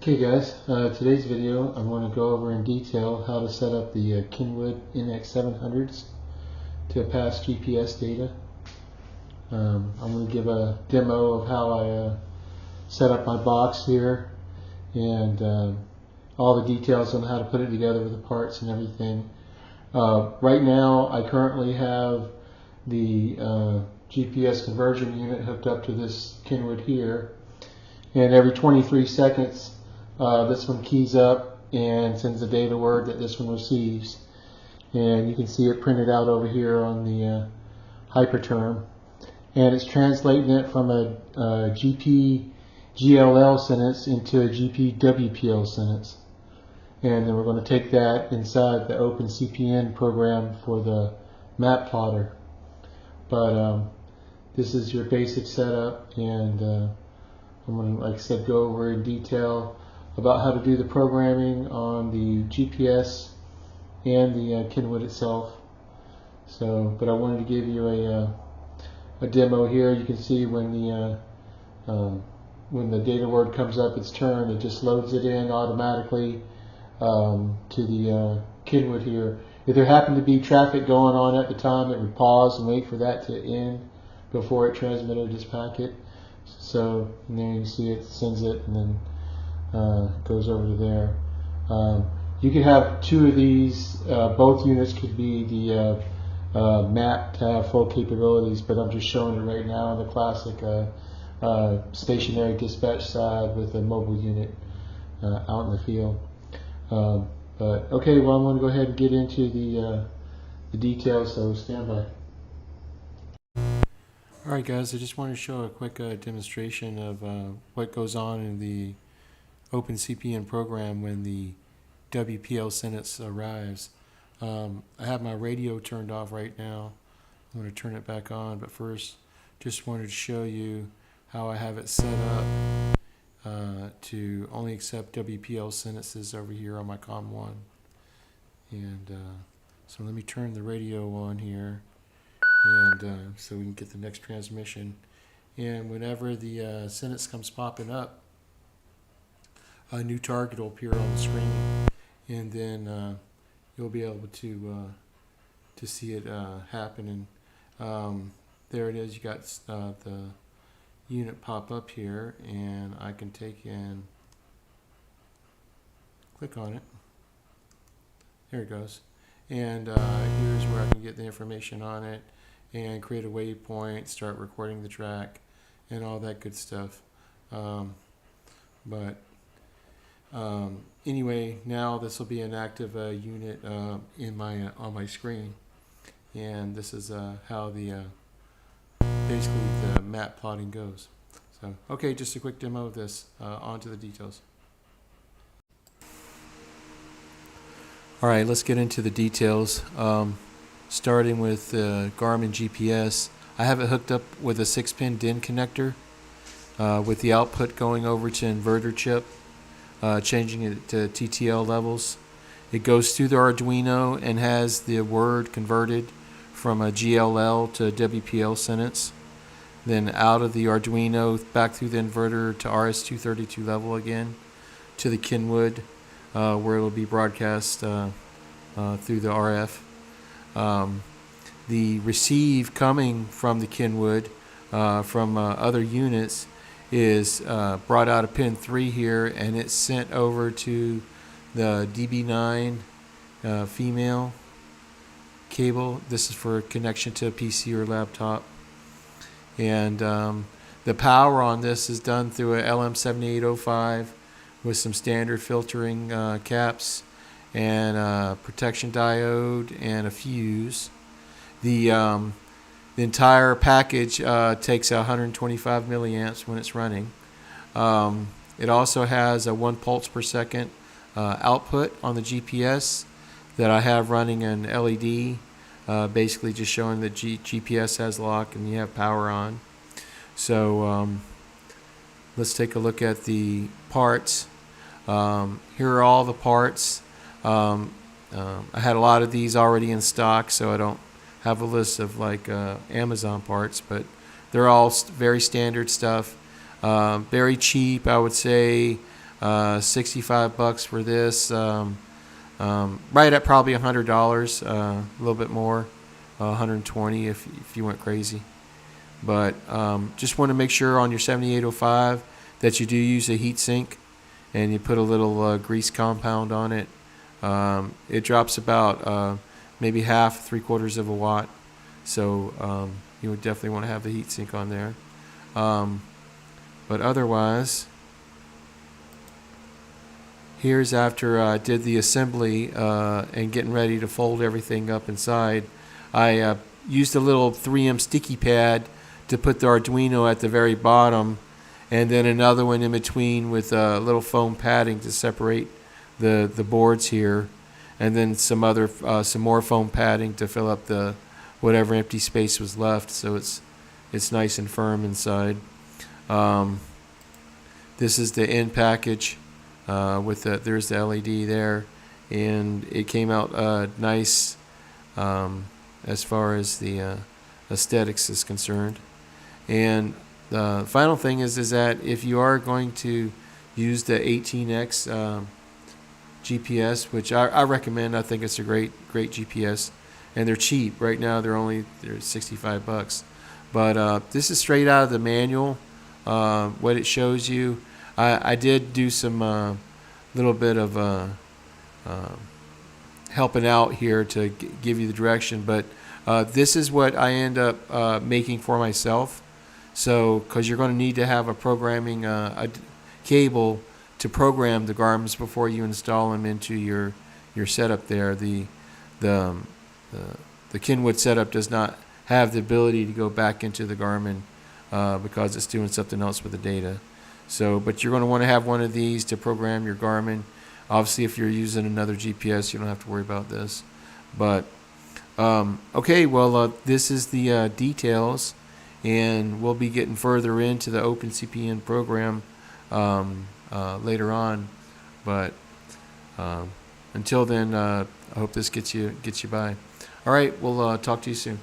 Okay guys, today's video I'm going to go over in detail how to set up the Kenwood NX-700s to pass GPS data. I'm going to give a demo of how I set up my box here and all the details on how to put it together with the parts and everything. Right now I currently have the GPS conversion unit hooked up to this Kenwood here, and every 23 seconds this one keys up and sends the data word that this one receives, and you can see it printed out over here on the hyperterm, and it's translating it from a GPGLL sentence into a GPWPL sentence, and then we're going to take that inside the OpenCPN program for the map plotter. But this is your basic setup, and I'm going to, like I said, go over in detail about how to do the programming on the GPS and the Kenwood itself. So, but I wanted to give you a demo here. You can see when the data word comes up its turn, it just loads it in automatically to the Kenwood here. If there happened to be traffic going on at the time, it would pause and wait for that to end before it transmitted its packet. So, and there you see it sends it and then goes over to there. You could have two of these. Both units could be the map to have full capabilities, but I'm just showing it right now on the classic stationary dispatch side with a mobile unit out in the field. But okay, well, I'm going to go ahead and get into the details, so stand by. Alright guys, I just want to show a quick demonstration of what goes on in the OpenCPN program when the WPL sentence arrives. I have my radio turned off right now. I'm going to turn it back on, but first just wanted to show you how I have it set up to only accept WPL sentences over here on my COM1. And so let me turn the radio on here, and so we can get the next transmission. And whenever the sentence comes popping up, a new target will appear on the screen, and then you'll be able to see it happen. And there it is. You got the unit pop up here, and I can take and click on it. There it goes. And here's where I can get the information on it and create a waypoint, start recording the track, and all that good stuff. Anyway, now this will be an active unit in my on my screen, and this is how the basically the map plotting goes. So, okay, just a quick demo of this. On to the details. All right, let's get into the details. Starting with Garmin GPS, I have it hooked up with a 6-pin DIN connector with the output going over to inverter chip. Changing it to TTL levels. It goes through the Arduino and has the word converted from a GLL to a WPL sentence. Then out of the Arduino, back through the inverter to RS-232 level again, to the Kenwood, where it will be broadcast through the RF. The receive coming from the Kenwood from other units is brought out of pin 3 here, and it's sent over to the DB9 female cable. This is for connection to a PC or laptop. And the power on this is done through a LM7805 with some standard filtering caps and a protection diode and a fuse. The entire package takes 125 milliamps when it's running. It also has a 1 pulse per second output on the GPS that I have running an LED, basically just showing that GPS has lock and you have power on. So let's take a look at the parts. Here are all the parts. I had a lot of these already in stock, so I don't have a list of like Amazon parts, but they're all very standard stuff. Very cheap, I would say. $65 for this. Right at probably $100, a little bit more, 120 if you went crazy. But just want to make sure on your 7805 that you do use a heat sink, and you put a little grease compound on it. It drops about maybe half, 3/4 of a watt. So you would definitely want to have the heat sink on there. But otherwise, here's after I did the assembly and getting ready to fold everything up inside. I used a little 3M sticky pad to put the Arduino at the very bottom, and then another one in between with a little foam padding to separate the boards here, and then some more foam padding to fill up the whatever empty space was left, so it's nice and firm inside. This is the end package with there's the LED there, and it came out nice as far as the aesthetics is concerned. And the final thing is that if you are going to use the 18X GPS, which I recommend, I think it's a great GPS, and they're cheap right now. They're $65, but this is straight out of the manual. What it shows you, I did do some little bit of helping out here to give you the direction, but this is what I end up making for myself. So, because you're going to need to have a programming a cable to program the Garmins before you install them into your setup there. The Kenwood setup does not have the ability to go back into the Garmin because it's doing something else with the data. So, but you're going to want to have one of these to program your Garmin. Obviously, if you're using another GPS, you don't have to worry about this. But okay, well, this is the details, and we'll be getting further into the OpenCPN program later on. But until then, I hope this gets you by. All right, we'll talk to you soon.